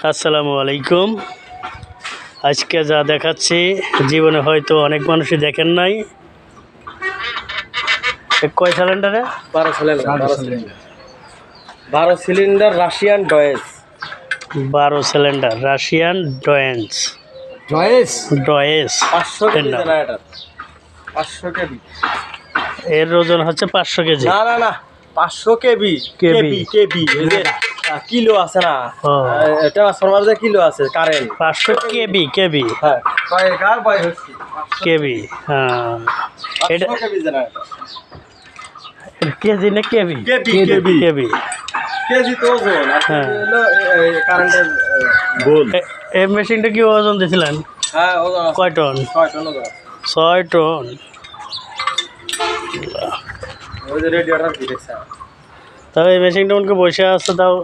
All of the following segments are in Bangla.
আসসালামু আলাইকুম। আজকে যা দেখাচ্ছি জীবনে হয়তো অনেক মানুষই দেখেন নাই। কয় সিলিন্ডারে? 12 cylinder Russian ডয়েস। 12 cylinder Russian ডয়েস। 500 KG generator. 500 KG. এর ওজন হচ্ছে 500 কেজি। না 500 কেবি। কিলো আছে না, এটা ট্রান্সফরমারে কিলো আছে কারেন্ট। 500 কেবি। হ্যাঁ, কয় কার বয় হচ্ছে কেবি। হ্যাঁ, এটা কেবি জেনারেটর। কেজি না কেবি? কেবি। কেজি তো ওজন, আর হলো কারেন্টের গোল। এই মেশিনটা কি ওজন দিছিলেন? হ্যাঁ, ওজন কয় টন? 6 টন ওজন। 6 টন। ওই যে রেডিয়েটর কি দেখছ? তাও এই মেশিনটা উনকে বসে আছে তাও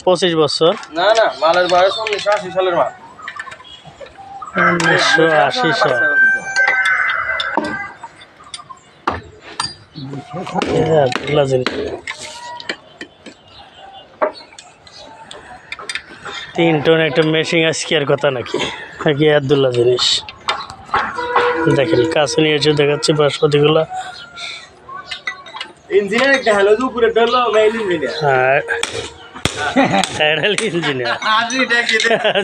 25 বছর। না মালের বয়স 1980 সালের মাল। 1980 সাল। তিন টন একটা মেশিন আজকে আর কথা নাকি আব্দুল্লাহ জিনিস দেখেন। কাছে নিয়ে এসে দেখাচ্ছি বাসপতিগুলা। ইঞ্জিনিয়ার একটা হ্যালো উপরে ডলো মেইল ইঞ্জিনিয়ার। হ্যাঁ, ইঞ্জিনিয়ার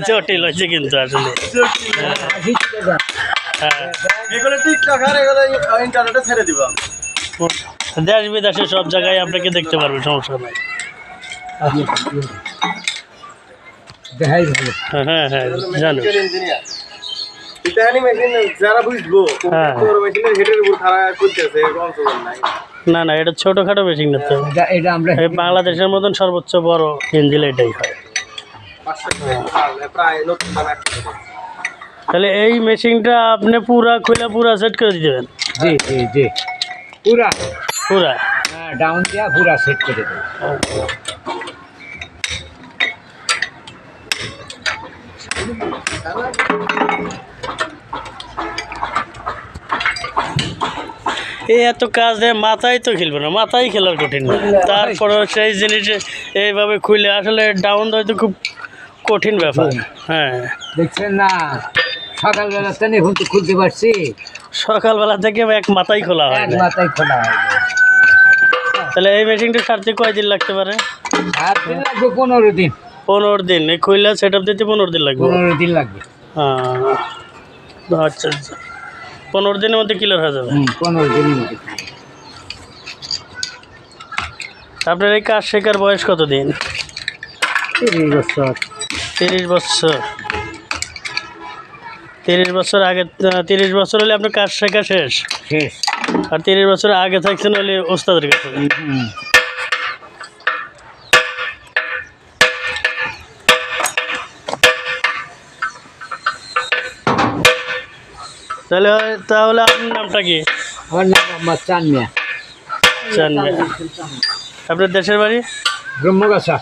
জটিল হয়েছে কিন্তু আসলে। এগুলো টিকটক আর এগুলো ইন্টারনেটে ছেড়ে দিব। দেশ বিদেশে সব জায়গায় আপনাকে দেখতে পারবে, সমস্যা নাই। হ্যাঁ জানো। যারা বুঝবো মেশিনের হেডের উপর খাড়া করতেছে না এটা ছোটখাটো মেশিন না তো। এটা আমরা বাংলাদেশের মতন সর্বোচ্চ বড় ইঞ্জিন এটাই হয়। তাহলে এই মেশিনটা আপনি পুরা সেট করে দিবেন? জি পুরা ডাউন দিয়া পুরা সেট করে দেব। এই এত কাজ দেয় মাথায় তো খেলবে না, মাথায় খেলার কঠিন। তারপরে সেই জিনিস এইভাবে খুলে আসলে ডাউন দেওয়া তো খুব কঠিন ব্যাপার। হ্যাঁ, দেখছেন না, সকালবেলা তো এখন তো খুলতে পারছি। সকালবেলা থেকে এক মাথায় খোলা হয়, মাথায় খোলা হয়। তাহলে এই মেশিনটা সারতে কয়দিন লাগতে পারে? 15 দিন। 15 দিন এই খুললে সেট আপ দিতে 15 দিন লাগবে। 15 দিন লাগবে। আচ্ছা 15 দিনের মধ্যে ক্লিয়ার হয়ে যাবে। 15 দিনের মধ্যে। আপনার এই কাজ শেখার বয়স কতদিন? 30 বছর। 30 বছর। 30 বছর আগে, 30 বছর হলে আপনার কাজ শেখা শেষ। আর 30 বছর আগে থাকছেন হলে ওস্তাদের কাছে। তাহলে আপনার নামটা কি? আমার নাম মোহাম্মদ চান মিয়া। আপনার দেশের বাড়ি? ব্রহ্মগাছা।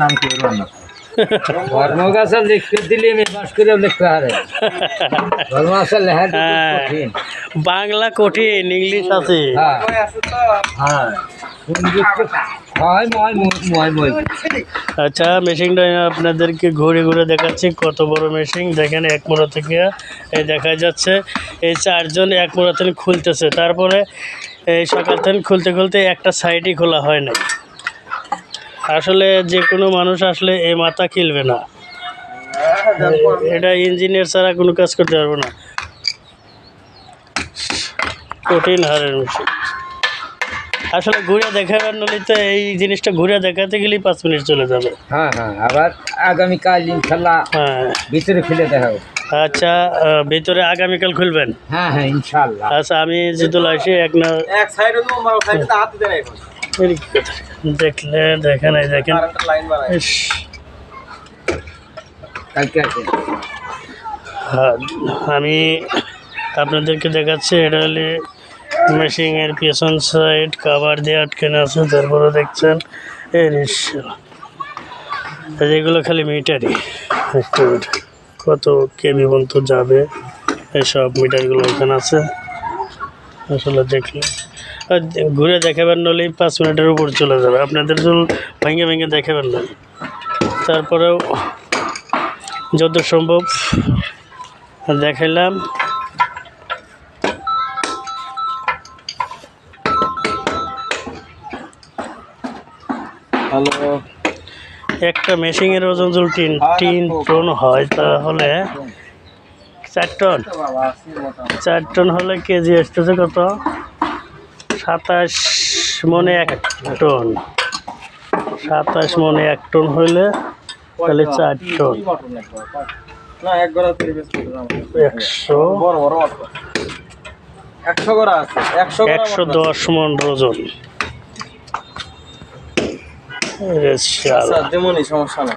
নাম কি? ধর্মগাছা লিখতে দিলে আমি বাস করে লিখতে পারে। ধর্মগাছা লেখা কঠিন। বাংলা কঠিন, ইংলিশ আছে। আচ্ছা, মেশিনটা আপনাদেরকে ঘুরে ঘুরে দেখাচ্ছি কত বড় মেশিন। দেখেন এক মোড়া থেকে এই দেখা যাচ্ছে এই 4 জন এক মোড়া থেকে খুলতেছে। তারপরে এই সকাল থেকে খুলতে একটা সাইডই খোলা হয় না। আসলে যে কোনো মানুষ আসলে এই মাথা খেলবে না, এটা ইঞ্জিনিয়ার ছাড়া কোনো কাজ করতে পারবো না। কঠিন হারের মেশিন আসলে ঘুরে দেখাবার নলিতে এই জিনিসটা ঘুরে দেখাতে গেলেই 5 মিনিট চলে যাবে। আবার আগামীকাল ইনশাল্লাহ ভিতরে খুলে দেখাবো। আচ্ছা, ভিতরে আগামীকাল খুলবেন? হ্যাঁ ইনশাল্লাহ। আচ্ছা, আমি জিদুল আসি এক সাইডে দেখলে দেখেন আমি আপনাদেরকে দেখাচ্ছি। এটা হলে মেশিনের পেছন সাইড কাভার দিয়ে আটকানো আছে। তারপরে দেখছেন এগুলো খালি মিটারই। কত কেবি পর্যন্ত যাবে এইসব মিটারগুলো এখানে আছে। আসলে দেখলে ঘুরে দেখাবেন, নলেই 5 মিনিটের উপর চলে যাবে, আপনাদের চুল ভেঙে ভেঙে দেখাবেন না। তারপরেও যত সম্ভব দেখাইলাম। হ্যালো, একটা মেশিনের ওজন যদি 3 টন হয় তাহলে 4 টন, বাবা আসি মোটামুটি 4 টন হলে কেজি আসতেছে কত? 27 মনে 1 টন। 27 মনে 1 টন হইলে তাহলে 4 টন, না এক গড়া পরিবেশ করতে দাম 100 বড় বড় অটো 100 গড়া আছে 110 মন ওজন। এরে শালা, আচ্ছা যেমনই সমস্যা না,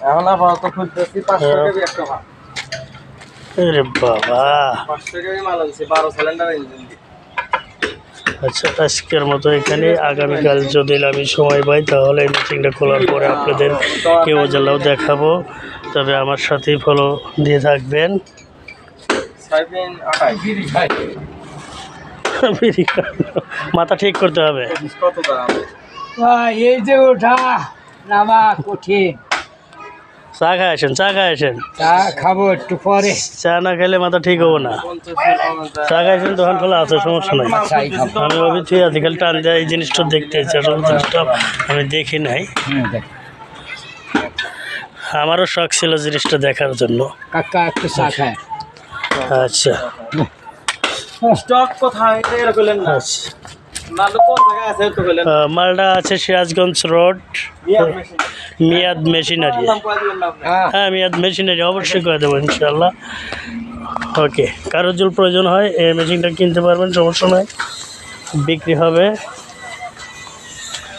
এখন আপাতত খুঁজতেছি 500 কেজি একটা ভাগ। এরে বাবা। 500 কেজি মাল আনছি 12 সিলিন্ডার ইঞ্জিন দিয়ে। আচ্ছা, আজকের মতো এখানে। আগামীকাল যদি আমি সময় পাই তাহলে এই মিটিংটা খোলার পরে আপনাদের কেউ জেলাও দেখাবো। তবে আমার সাথেই ফলো দিয়ে থাকবেন। সাইফিন 28 মাথা ঠিক করতে হবে। কত দাম? এই যে ওঠা নামা কঠিন। চা খায় আসেন, চা খায় আসেন। চা খাবো একটু পরে। চা না খেলে মাথা ঠিক হবো না। 50 চা খাইছেন, দোকান খোলা আছে, সমস্যা নাই। চাই খাবো। আমি ভাবি তুই আজকাল টান দেয় এই জিনিসটা দেখতে ইচ্ছা, আসলে জিনিসটা আমি দেখি নাই। আমারও শখ ছিল জিনিসটা দেখার জন্য। কাকা একটু চা খায়। আচ্ছা স্টক কোথায় এটা কইলেন না? আচ্ছা। মাল কোন জায়গায় আছে তো কইলেন? মালটা আছে সিরাজগঞ্জ রোড, মিয়াদ মেশিন। মিয়াদ মেশিনারি। নাম কয় দিবেন না আপনি? হ্যাঁ, মিয়াদ মেশিনারি অবশ্যই করে দেবো ইনশাল্লাহ। ওকে, কারো জল প্রয়োজন হয় এই মেশিনটা কিনতে পারবেন, সমস্যা নাই, বিক্রি হবে।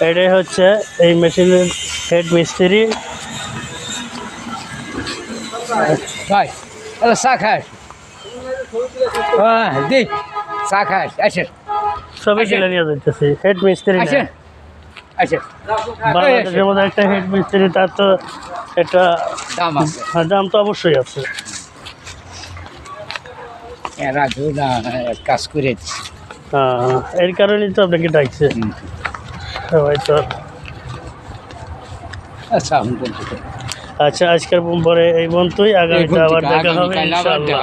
এটাই হচ্ছে এই মেশিনের হেড মিস্ত্রি। ভাই চা খায়। দিই চা খায়। আসেন সবাই কিনে নিয়ে যাইতেছি। হেড মিস্ত্রি না, আসেন আসেন। বাংলাদেশের মধ্যে একটা হেড মিস্ত্রি, তার তো একটা দাম আছে। দাম তো অবশ্যই আছে। এরা না কাজ করে হ্যাঁ, এর কারণেই তো আপনাকে ডাকছে সবাই তো। আচ্ছা আচ্ছা, আজকের পরে এই পর্যন্তই। আগামীতে আবার দেখা হবে ইনশাআল্লাহ।